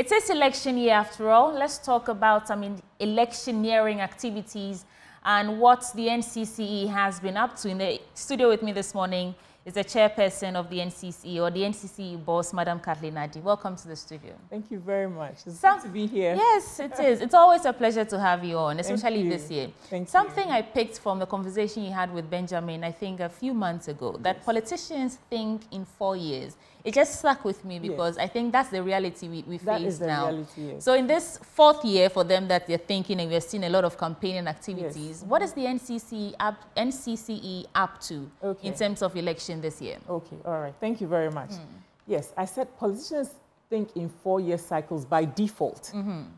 It is election year after all. Let's talk about electioneering activities and what the NCCE has been up to. In the studio with me this morning is the chairperson of the NCCE, or the NCCE boss, Madam Kathleen Nadi. Welcome to the studio. Thank you very much. It's good to be here. Yes, it is. It's always a pleasure to have you on, especially this year. Something I picked from the conversation you had with Benjamin, I think a few months ago, that politicians think in 4 years. It just stuck with me because I think that's the reality we face now. Reality, yes. So in this 4th year for them that they're thinking, and we're seeing a lot of campaigning activities, what is the NCCE up to in terms of election this year? Okay, all right. Thank you very much. Yes, I said politicians think in 4-year cycles by default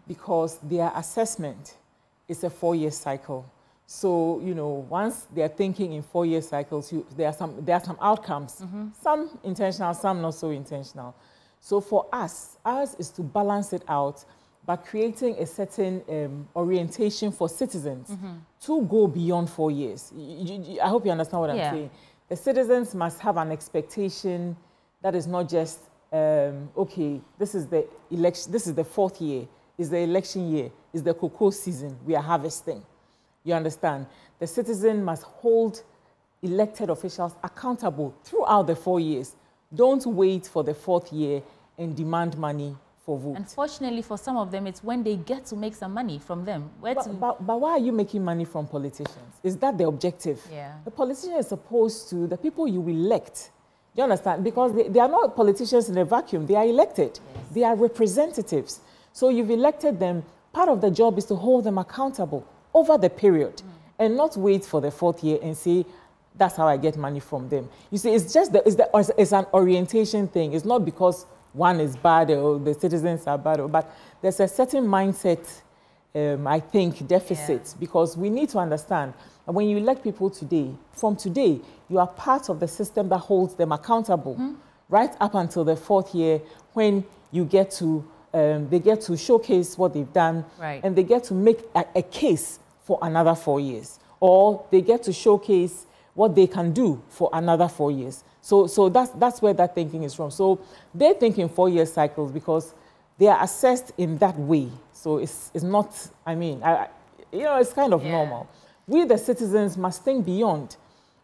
because their assessment is a 4-year cycle. So, you know, once they're thinking in 4-year cycles, there are some outcomes, some intentional, some not so intentional. So for us, ours is to balance it out by creating a certain orientation for citizens to go beyond 4 years. I hope you understand what I'm saying. The citizens must have an expectation that is not just, okay, this is the election, this is the 4th year, is the election year, is the cocoa season, we are harvesting. You understand? The citizen must hold elected officials accountable throughout the 4 years. Don't wait for the 4th year and demand money for votes. Unfortunately, for some of them, it's when they get to make some money from them. But why are you making money from politicians? Is that the objective? Yeah. The politician is supposed to, the people you elect, do you understand? Because they are not politicians in a vacuum. They are elected. Yes. They are representatives. So you've elected them. Part of the job is to hold them accountable over the period and not wait for the 4th year and say, that's how I get money from them. You see, it's just it's an orientation thing. It's not because one is bad or the citizens are bad, but there's a certain mindset, I think, deficit because we need to understand that when you elect people today, from today, you are part of the system that holds them accountable right up until the 4th year when you get to, they get to showcase what they've done and they get to make a case for another 4 years, or they get to showcase what they can do for another 4 years. So that's where that thinking is from. So they think in 4-year cycles because they are assessed in that way. So it's not, I mean, you know, it's kind of normal. We, the citizens, must think beyond.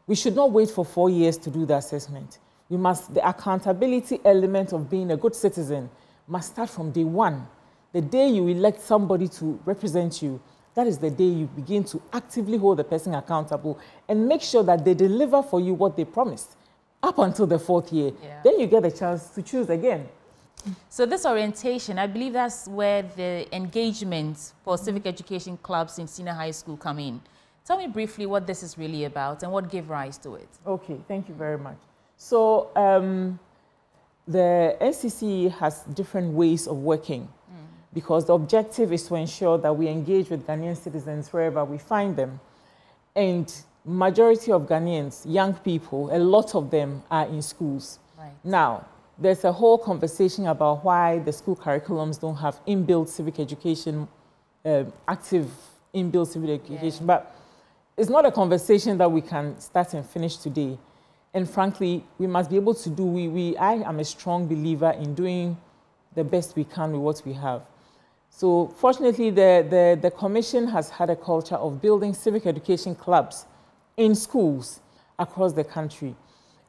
We should not wait for 4 years to do the assessment. We must, the accountability element of being a good citizen must start from day one. The day you elect somebody to represent you, that is the day you begin to actively hold the person accountable and make sure that they deliver for you what they promised up until the 4th year. Then you get a chance to choose again. So this orientation, I believe that's where the engagement for civic education clubs in senior high school come in. Tell me briefly what this is really about and what gave rise to it. Okay, thank you very much. So the NCCE has different ways of working because the objective is to ensure that we engage with Ghanaian citizens wherever we find them. And majority of Ghanaians, young people, a lot of them are in schools. Now, there's a whole conversation about why the school curriculums don't have inbuilt civic education, active inbuilt civic education, but it's not a conversation that we can start and finish today. And frankly, we must be able to do, I am a strong believer in doing the best we can with what we have. So fortunately, the Commission has had a culture of building civic education clubs in schools across the country.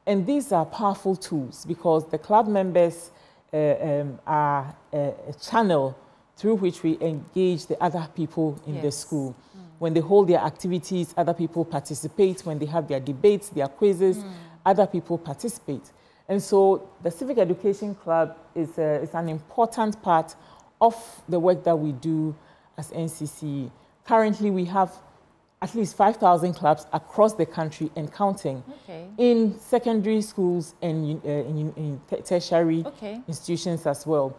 And these are powerful tools because the club members are a channel through which we engage the other people in the school. When they hold their activities, other people participate. When they have their debates, their quizzes, other people participate. And so the Civic Education Club is an important part of the work that we do as NCCE. Currently, we have at least 5,000 clubs across the country and counting in secondary schools and in tertiary institutions as well.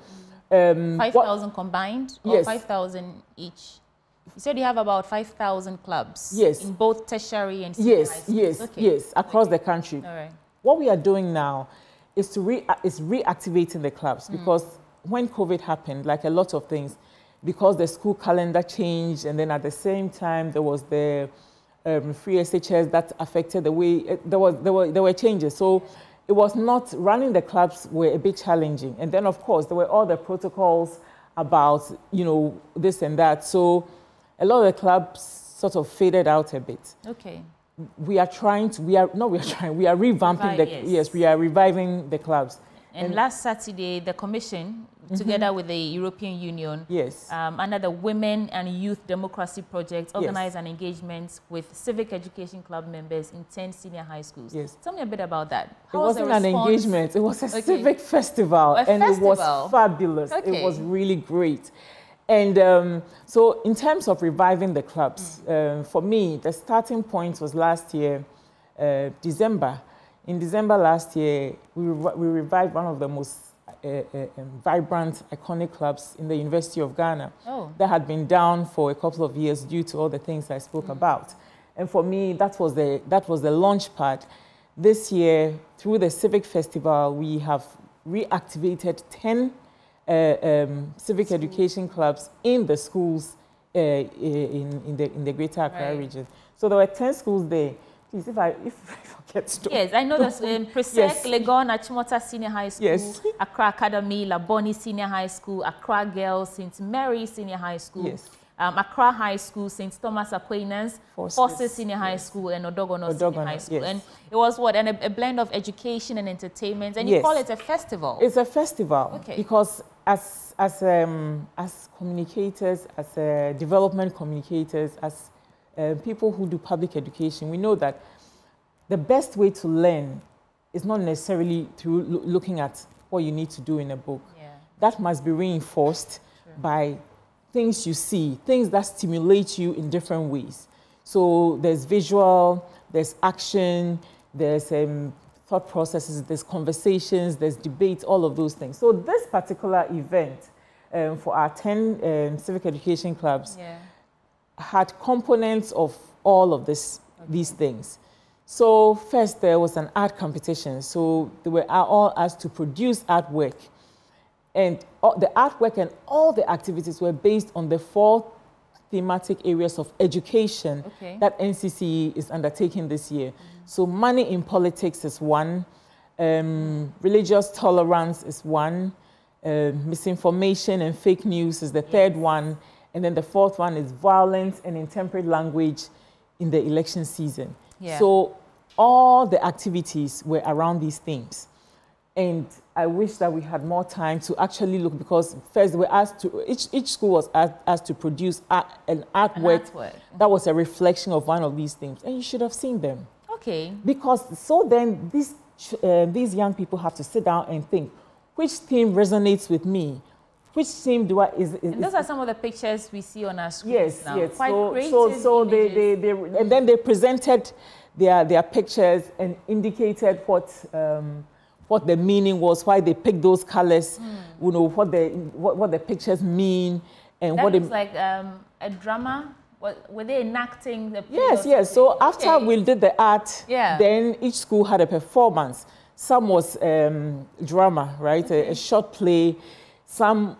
5,000 combined or 5,000 each? You said you have about 5,000 clubs in both tertiary and senior high schools. Yes, across the country. All right. What we are doing now is to reactivating the clubs because when COVID happened, like a lot of things, because the school calendar changed and then at the same time there was the free SHS that affected the way, there were changes. So it was not, running the clubs were a bit challenging. And then of course there were all the protocols about, you know, this and that. So a lot of the clubs sort of faded out a bit. Okay. We are revamping we are reviving the clubs. And last Saturday, the Commission, together with the European Union, under the Women and Youth Democracy Project, organized an engagement with civic education club members in 10 senior high schools. Yes. Tell me a bit about that. It wasn't an engagement, it was a civic festival. It was fabulous. It was really great. And so in terms of reviving the clubs, for me, the starting point was last year, December. In December last year, we revived one of the most vibrant, iconic clubs in the University of Ghana that had been down for a couple of years due to all the things I spoke about. And for me, that was the launch pad. This year, through the Civic Festival, we have reactivated 10 civic education clubs in the schools in the Greater Accra region. So there were 10 schools there. Please, if I forget to... Yes, I know there's Presec, Legon, Achimota Senior High School, Accra Academy, Laboni Senior High School, Accra Girls, St. Mary Senior High School, Accra High School, St. Thomas Aquinas, Forces Senior High School, and Odogono Senior High School. And it was what? And a blend of education and entertainment. And you call it a festival. It's a festival because as communicators, as development communicators, as people who do public education, we know that the best way to learn is not necessarily through looking at what you need to do in a book. That must be reinforced by things you see, things that stimulate you in different ways. So there's visual, there's action, there's thought processes, there's conversations, there's debate, all of those things. So this particular event for our 10 civic education clubs had components of all of these things. So first there was an art competition. So they were all asked to produce artwork. And the artwork and all the activities were based on the 4 thematic areas of education that NCCE is undertaking this year. So money in politics is one, religious tolerance is one, misinformation and fake news is the third one, and then the fourth one is violence and intemperate language in the election season. So all the activities were around these themes. And I wish that we had more time to actually look, because first we were asked to, each school was asked to produce an artwork that was a reflection of one of these themes. And you should have seen them. Because so then these young people have to sit down and think, which theme resonates with me? Which theme do I... And those are some of the pictures we see on our screens now. Quite so they and then they presented their pictures and indicated what the meaning was, why they picked those colors, you know, what the pictures mean, and that what looks like a drama. Were they enacting the play? Yes. So after we did the art, then each school had a performance. Some was drama, right? A short play. Some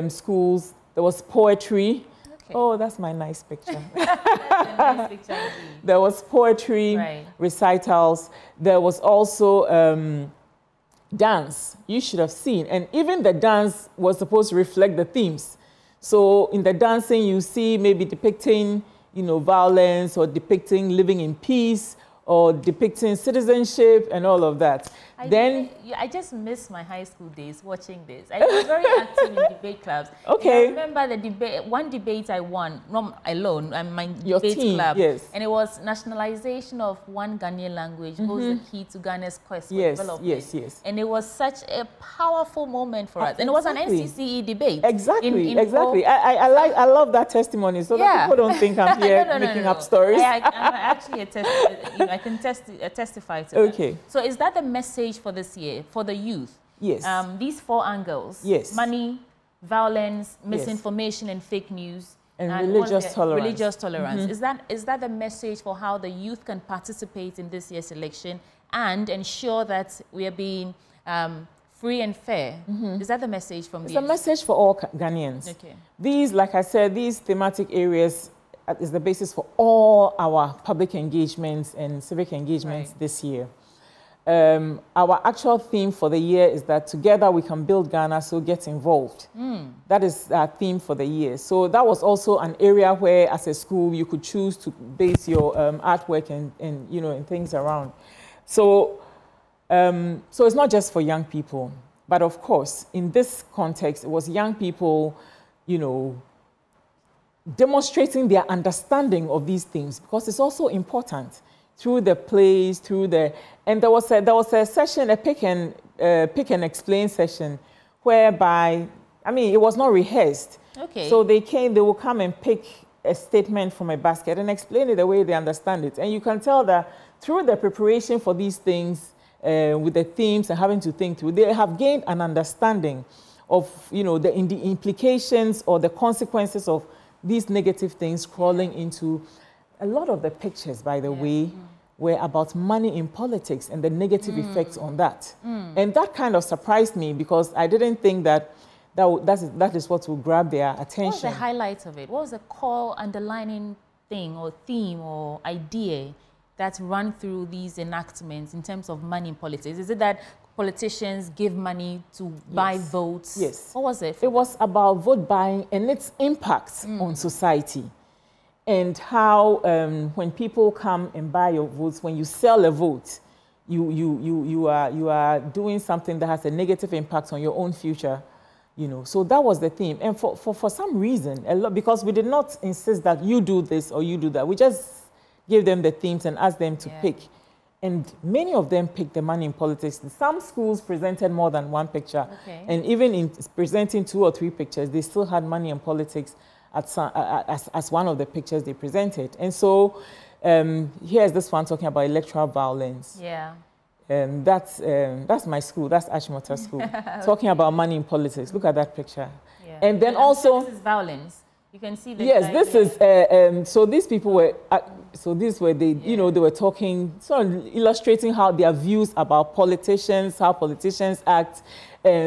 schools, there was poetry. Oh, that's my nice picture. That's a nice picture. There was poetry, recitals. There was also dance. You should have seen. And even the dance was supposed to reflect the themes. So in the dancing, you see maybe depicting, you know, violence, or depicting living in peace, or depicting citizenship and all of that. I just miss my high school days watching this. I was very active in debate clubs. I remember the one debate I won, not alone, my debate club. And it was nationalization of one Ghanaian language holds the key to Ghana's quest for development. And it was such a powerful moment for us. And it was an NCCE debate. I love that testimony, so that people don't think I'm here making up stories. I'm actually I can testify to that. So is that the message for this year, for the youth? These 4 angles. Money, violence, misinformation and fake news, and religious tolerance. Is that the message for how the youth can participate in this year's election and ensure that we are being free and fair? Is that the message from the youth? It's a message for all Ghanaians. These, like I said, these thematic areas is the basis for all our public engagements and civic engagements this year. our actual theme for the year is that together we can build Ghana, so get involved. That is our theme for the year. So that was also an area where, as a school, you could choose to base your artwork and you know, and things around. So, so it's not just for young people, but of course, in this context, it was young people, you know, demonstrating their understanding of these things, because it's also important through the plays, and there was a session, a pick and explain session, whereby, I mean, it was not rehearsed. Okay. So they will come and pick a statement from a basket and explain it the way they understand it. And you can tell that through the preparation for these things, with the themes and having to think through, they have gained an understanding of, you know, the implications or the consequences of these negative things crawling into. A lot of the pictures, by the way, were about money in politics and the negative effects on that. And that kind of surprised me, because I didn't think that that is what will grab their attention. What was the highlight of it? What was the core underlining thing or theme or idea that ran through these enactments in terms of money in politics? Is it that politicians give money to buy votes? Yes. What was it? It was about vote buying and its impacts on society. And how when people come and buy your votes, when you sell a vote, you are doing something that has a negative impact on your own future, you know. So that was the theme. And for some reason, because we did not insist that you do this or you do that, we just gave them the themes and asked them to pick. And many of them picked the money in politics. Some schools presented more than one picture. Okay. And even in presenting 2 or 3 pictures, they still had money in politics as one of the pictures they presented. And so here's this one talking about electoral violence. Yeah. That's my school, that's Ashmota School, talking about money in politics. Look at that picture. Yeah. And then also... This is violence. You can see the... Yes, this is... so these people were... so these were, you know, they were talking, sort of illustrating how their views about politicians, how politicians act.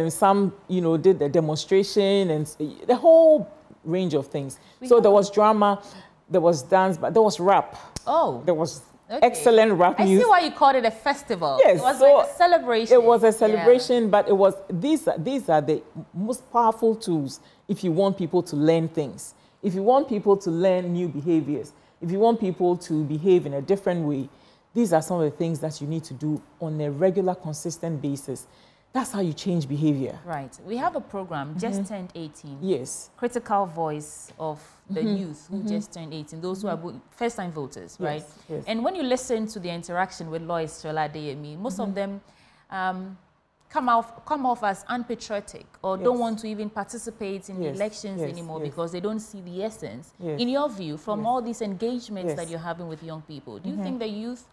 Some, you know, did the demonstration and the whole range of things. So there was drama, there was dance, but there was rap. Oh. There was excellent rap music. I see why you called it a festival. Yes. It was like a celebration. It was a celebration, but it was, these are the most powerful tools if you want people to learn things. If you want people to learn new behaviors, if you want people to behave in a different way, these are some of the things that you need to do on a regular, consistent basis. That's how you change behavior. Right. We have a program, just turned 18. Yes. Critical voice of the youth who just turned 18, those who are first-time voters, right? Yes. And when you listen to the interaction with Lois Shola Adeyemi, most of them come off as unpatriotic or don't want to even participate in the elections anymore because they don't see the essence. In your view, from all these engagements that you're having with young people, do you think the youth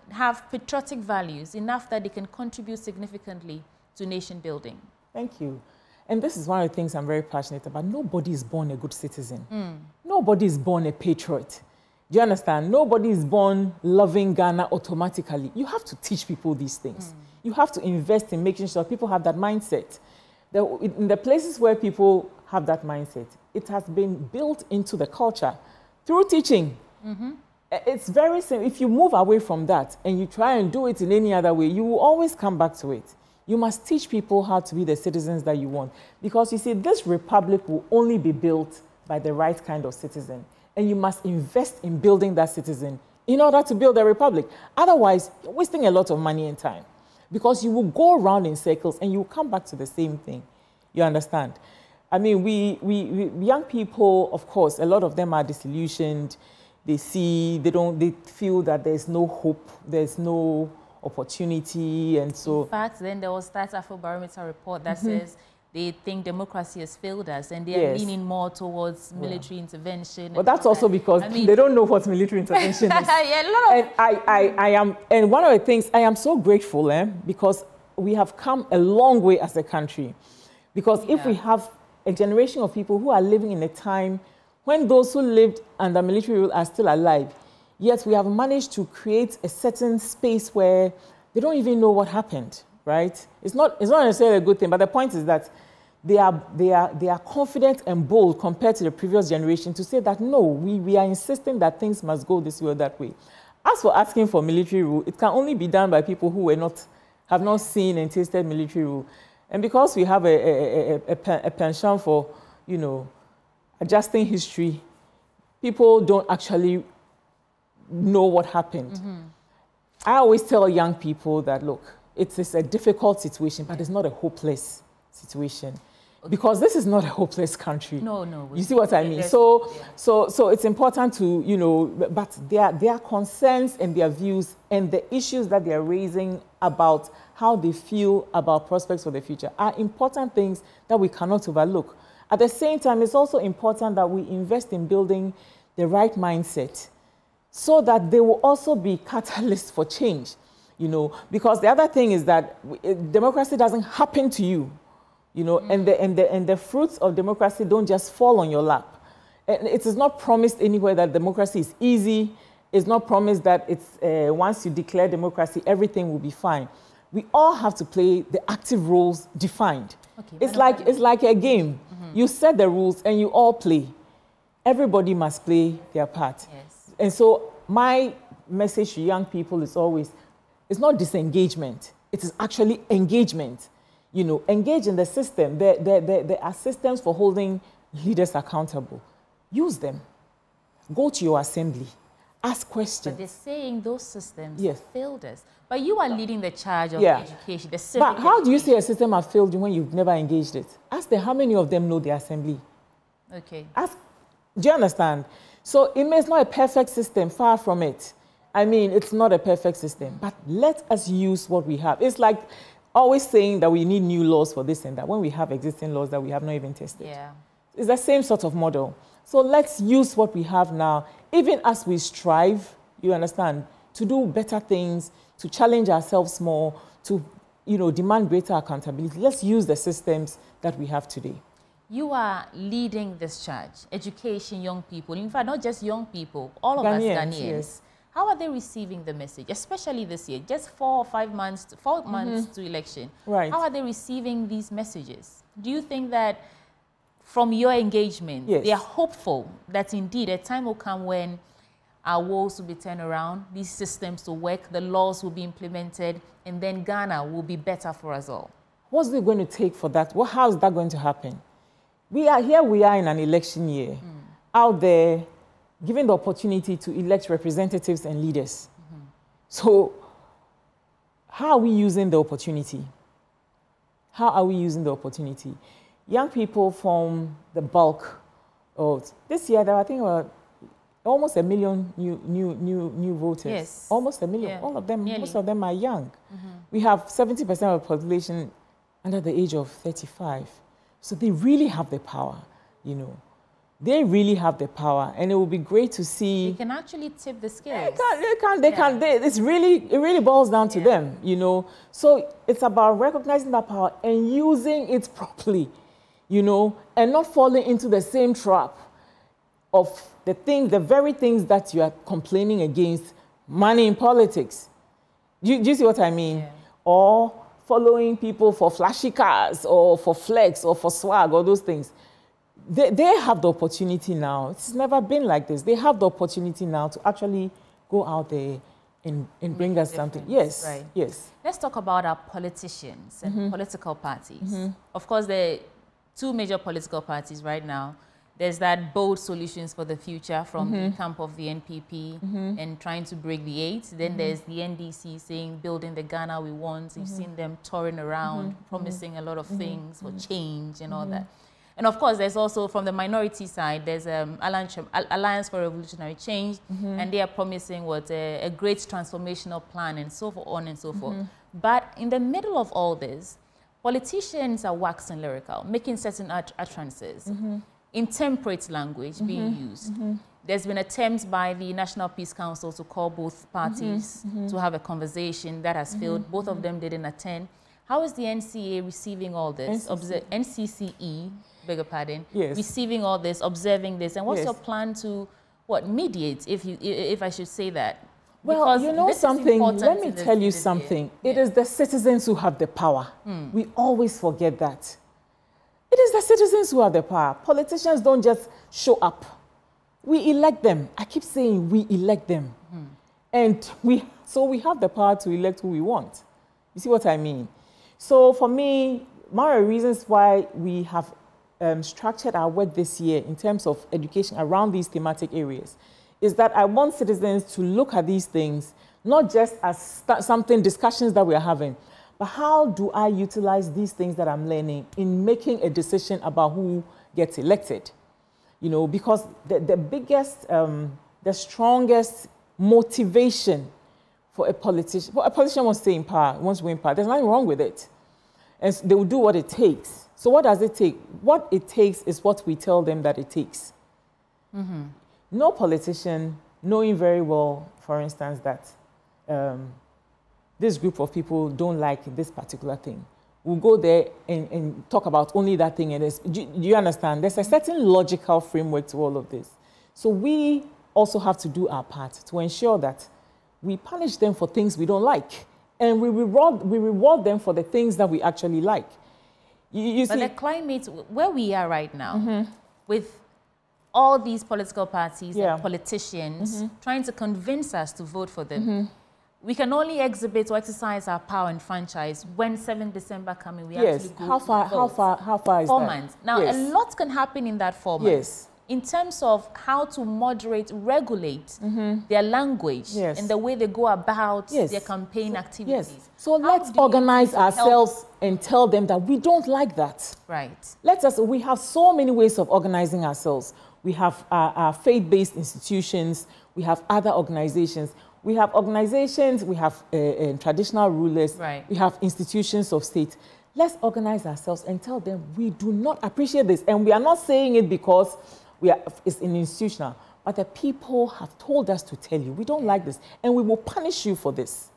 have patriotic values enough that they can contribute significantly to nation building? Thank you. And this is one of the things I'm very passionate about. Nobody is born a good citizen. Nobody is born a patriot. Do you understand? Nobody is born loving Ghana automatically. You have to teach people these things. You have to invest in making sure people have that mindset. In the places where people have that mindset, it has been built into the culture through teaching. It's very simple. If you move away from that and you try and do it in any other way, you will always come back to it. You must teach people how to be the citizens that you want. Because you see, this republic will only be built by the right kind of citizen. And you must invest in building that citizen in order to build a republic. Otherwise, you're wasting a lot of money and time. Because you will go around in circles and you will come back to the same thing. You understand? I mean, we young people, of course, a lot of them are disillusioned. They feel that there's no hope, there's no opportunity, and so... In fact, then there was that Afrobarometer report that says they think democracy has failed us and they are leaning more towards military intervention. But that's also because they don't know what military intervention is. And one of the things, I am so grateful because we have come a long way as a country. Because if we have a generation of people who are living in a time when those who lived under military rule are still alive, yet we have managed to create a certain space where they don't even know what happened, right? It's not necessarily a good thing, but the point is that they are confident and bold compared to the previous generation to say that, no, we are insisting that things must go this way or that way. As for asking for military rule, it can only be done by people who have not seen and tasted military rule. And because we have a penchant for, you know, adjusting history, people don't actually know what happened. I always tell young people that, look, it is a difficult situation, but it's not a hopeless situation. Because this is not a hopeless country. No. You see what I mean? So it's important to, you know, but their concerns and their views and the issues that they're raising about how they feel about prospects for the future are important things that we cannot overlook. At the same time, it's also important that we invest in building the right mindset so that they will also be catalysts for change, you know, because the other thing is that democracy doesn't happen to you. You know, and the fruits of democracy don't just fall on your lap. And it is not promised anywhere that democracy is easy. It's not promised that it's once you declare democracy, everything will be fine. We all have to play the active roles defined. Okay, it's like a game. You set the rules and you all play. Everybody must play their part. Yes. And so my message to young people is always, it's not disengagement. It is actually engagement. You know, engage in the system. There are systems for holding leaders accountable. Use them. Go to your assembly. Ask questions. But they're saying those systems yes. failed us. But you are leading the charge of education, the civic But how do you say a system has failed you when you've never engaged it? Ask them how many of them know the assembly. Okay. Ask, do you understand? So it may not a perfect system, far from it. I mean, it's not a perfect system. But let us use what we have. It's like always saying that we need new laws for this and that when we have existing laws that we have not even tested. Yeah. It's the same sort of model. So let's use what we have now, even as we strive, you understand, to do better things, to challenge ourselves more, to, you know, demand greater accountability. Let's use the systems that we have today. You are leading this charge, education, young people. In fact, not just young people, all of Ghanaians, us Ghanaians. Yes. How are they receiving the message, especially this year? Just 4 or 5 months, 4 months to election. Right. How are they receiving these messages? Do you think that from your engagement, yes. they are hopeful that indeed a time will come when our woes will be turned around, these systems will work, the laws will be implemented, and then Ghana will be better for us all? What's it going to take for that? How is that going to happen? We are in an election year, out there, given the opportunity to elect representatives and leaders. So how are we using the opportunity? How are we using the opportunity? Young people from the bulk of this year, there are, I think, almost 1 million new voters. Yes. Almost 1 million. Yeah. All of them, Nearly. most of them are young. We have 70% of the population under the age of 35. So they really have the power, you know. They really have the power, and it will be great to see. They can actually tip the scales. They can. It really boils down to them, you know. So it's about recognizing that power and using it properly, you know, and not falling into the same trap of the very things that you are complaining against, money in politics. Do you see what I mean? Yeah. Or following people for flashy cars or for flex or for swag or those things. They have the opportunity now. It's never been like this. They have the opportunity now to actually go out there and bring us something. Yes, right. Yes. Let's talk about our politicians and political parties. Of course, there are 2 major political parties right now. There's that bold solutions for the future from the camp of the NPP and trying to break the 8. Then there's the NDC saying building the Ghana we want. You've seen them touring around, promising a lot of things for change and all that. And of course, there's also from the minority side, there's Alliance for Revolutionary Change, and they are promising a great transformational plan and so on and so forth. But in the middle of all this, politicians are waxing lyrical, making certain utterances, intemperate language being used. There's been attempts by the National Peace Council to call both parties to have a conversation. That has failed. Both of them didn't attend. How is the NCA receiving all this? NCCE, beg your pardon, yes. Receiving all this, observing this, and what's yes. your plan to mediate, if I should say that? Well, because you know something, let me tell you something. Yeah. It is the citizens who have the power. We always forget that. It is the citizens who have the power. Politicians don't just show up. We elect them. I keep saying we elect them. And we have the power to elect who we want. You see what I mean? So for me, one of the reasons why we have structured our work this year in terms of education around these thematic areas is that I want citizens to look at these things not just as discussions that we are having, but how do I utilize these things that I'm learning in making a decision about who gets elected? You know, because the biggest, the strongest motivation for a politician wants to stay in power, wants to win power. There's nothing wrong with it. And they will do what it takes. So what does it take? What it takes is what we tell them that it takes. Mm-hmm. No politician, knowing very well, for instance, that this group of people don't like this particular thing, will go there and talk about only that thing. And do you understand? There's a certain logical framework to all of this. So we also have to do our part to ensure that we punish them for things we don't like, and we reward them for the things that we actually like. You see, but the climate where we are right now, with all these political parties and politicians trying to convince us to vote for them, we can only exhibit or exercise our power and franchise when 7th December coming. We actually go how far is 4 that? months. Now, a lot can happen in that 4 months. In terms of how to moderate, regulate their language and the way they go about their campaign activities. So let's organize ourselves and tell them that we don't like that. Right. We have so many ways of organizing ourselves. We have our faith-based institutions. We have other organizations. We have organizations. We have traditional rulers. Right. We have institutions of state. Let's organize ourselves and tell them we do not appreciate this. And we are not saying it because it's an institutional, but the people have told us to tell you, we don't like this, and we will punish you for this.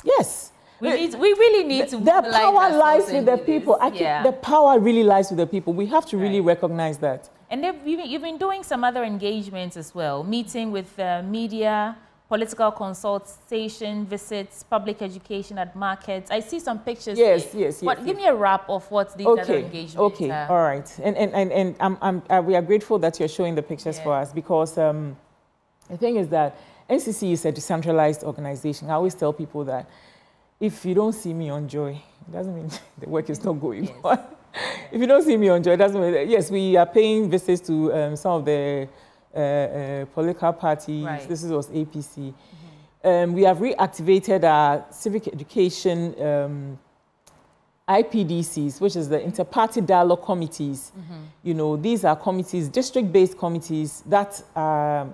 Yes. We really need to. The power lies with the people. The power really lies with the people. We have to really recognize that. And you've been doing some other engagements as well, meeting with media, political consultation visits, public education at markets. I see some pictures. Yes. But give me a wrap of what these other engagements are. All right. And we are grateful that you're showing the pictures for us, because the thing is that NCCE is a decentralized organization. I always tell people that if you don't see me on Joy, it doesn't mean the work is not going on. If you don't see me on Joy, it doesn't mean that, yes, we are paying visits to some of the political parties. Right. This was APC. We have reactivated our civic education IPDCs, which is the inter-party dialogue committees. You know, these are committees, district-based committees that are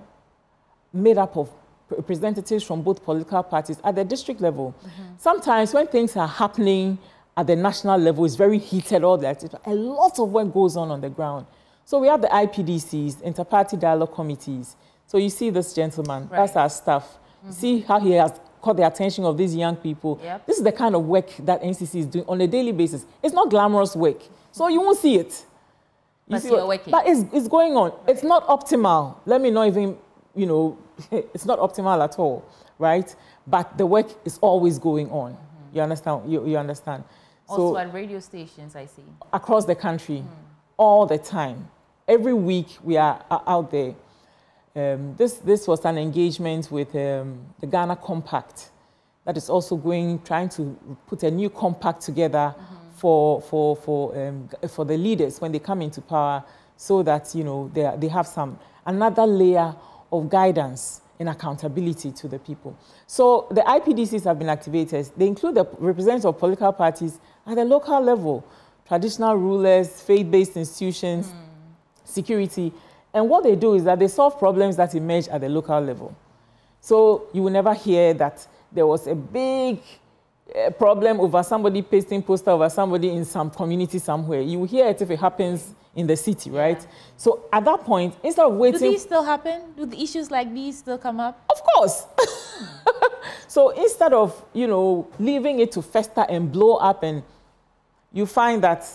made up of representatives from both political parties at the district level. Sometimes when things are happening at the national level, it's very heated, all that. A lot of work goes on the ground. So we have the IPDCs, inter-party dialogue committees. So you see this gentleman, that's our staff. See how he has caught the attention of these young people. This is the kind of work that NCC is doing on a daily basis. It's not glamorous work, so you won't see it. But you're working. But it's going on. It's not optimal. Let me not even, you know, it's not optimal at all, right? But the work is always going on. You understand? You understand? Also at radio stations, I see. Across the country, all the time. Every week we are out there. This was an engagement with the Ghana Compact that is also trying to put a new compact together for the leaders when they come into power, so that, you know, they have another layer of guidance and accountability to the people. So the IPDCs have been activated. They include the representatives of political parties at the local level, traditional rulers, faith-based institutions, security. And what they do is that they solve problems that emerge at the local level. So you will never hear that there was a big problem over somebody pasting poster over somebody in some community somewhere. You will hear it if it happens in the city, right? So at that point, instead of waiting... Do these still happen? Do the issues like these still come up? Of course. So instead of, you know, leaving it to fester and blow up, and you find that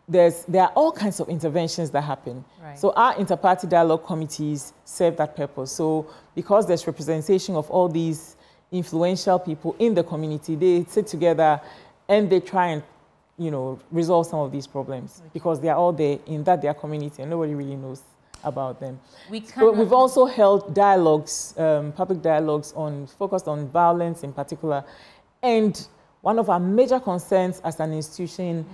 there are all kinds of interventions that happen. Right. So our inter-party dialogue committees serve that purpose. So because there's representation of all these influential people in the community, they sit together and they try and, you know, resolve some of these problems, because they are all there in their community and nobody really knows about them. We've also held dialogues, public dialogues focused on violence in particular. And one of our major concerns as an institution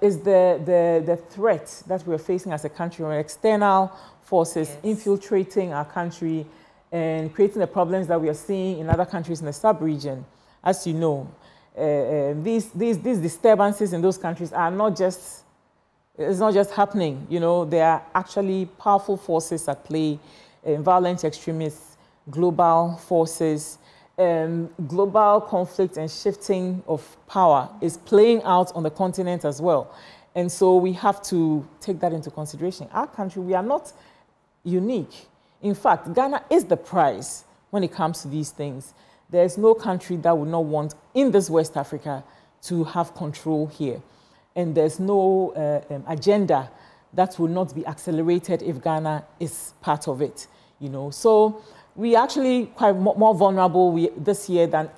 is the threat that we're facing as a country, or external forces infiltrating our country and creating the problems that we are seeing in other countries in the sub-region. As you know, these disturbances in those countries are not just, it's not just happening, you know, there are actually powerful forces at play, violent extremists, global forces, global conflict and shifting of power is playing out on the continent as well. And so we have to take that into consideration. Our country, we are not unique. In fact, Ghana is the prize when it comes to these things. There's no country that would not want in this West Africa to have control here. And there's no agenda that will not be accelerated if Ghana is part of it, you know. So we are actually quite more vulnerable this year than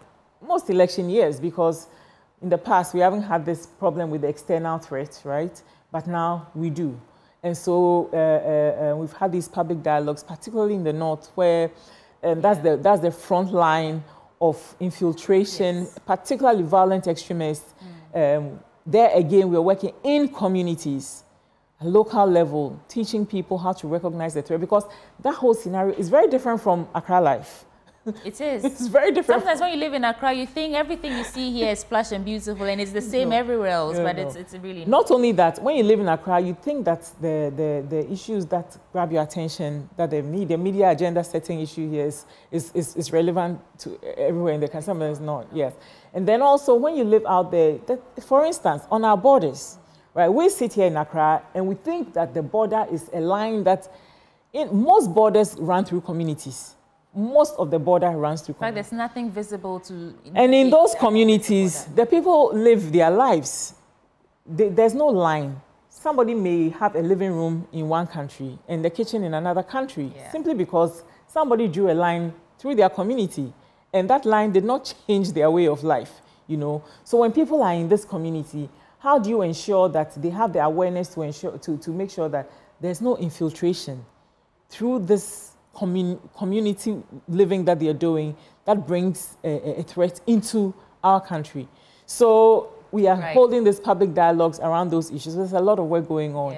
most election years, because in the past we haven't had this problem with the external threat, right? But now we do. And so we've had these public dialogues, particularly in the north, where that's the front line of infiltration, particularly violent extremists. There again, we're working in communities, local level, teaching people how to recognize the threat, because that whole scenario is very different from Accra life. It is. It's very different. Sometimes when you live in Accra, you think everything you see here is plush and beautiful, and it's the same everywhere else, but it's really not only that. When you live in Accra, you think that the issues that grab your attention, that the media agenda setting issue here is relevant to everywhere in the country. Sometimes it's not. Yes, and then also when you live out there, for instance, on our borders, right? We sit here in Accra and we think that the border is a line that, most borders run through communities. Most of the border runs through communities. There's nothing visible to... And in those communities, the people live their lives. There's no line. Somebody may have a living room in one country and the kitchen in another country, simply because somebody drew a line through their community, and that line did not change their way of life, you know. So when people are in this community, how do you ensure that they have the awareness to make sure that there's no infiltration through this community living that they're doing that brings a threat into our country? So we are holding these public dialogues around those issues. There's a lot of work going on.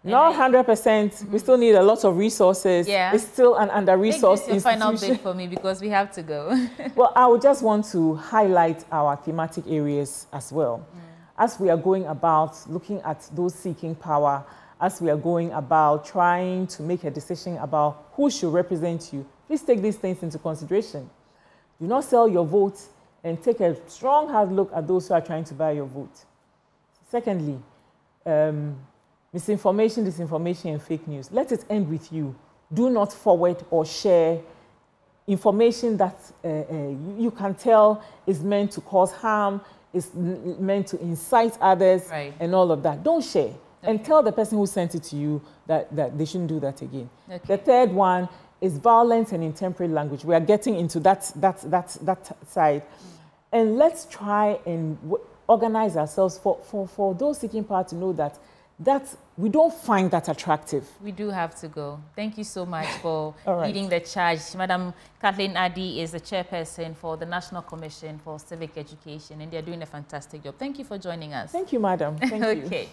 Not 100%. We still need a lot of resources. It's still an under-resourced institution. Final bit for me, because we have to go. Well, I would just want to highlight our thematic areas as well. As we are going about looking at those seeking power, as we are going about trying to make a decision about who should represent you, please take these things into consideration. Do not sell your vote, and take a strong, hard look at those who are trying to buy your vote. Secondly, misinformation, disinformation, and fake news. Let it end with you. Do not forward or share information that you can tell is meant to cause harm, is meant to incite others, and all of that. Don't share. And tell the person who sent it to you that they shouldn't do that again. The third one is violence and intemperate language. We are getting into that side. And let's try and organize ourselves for those seeking power to know that we don't find that attractive. We do have to go. Thank you so much for leading the charge. Madam Kathleen Addy is the chairperson for the National Commission for Civic Education, and they're doing a fantastic job. Thank you for joining us. Thank you, madam. Thank you. Okay.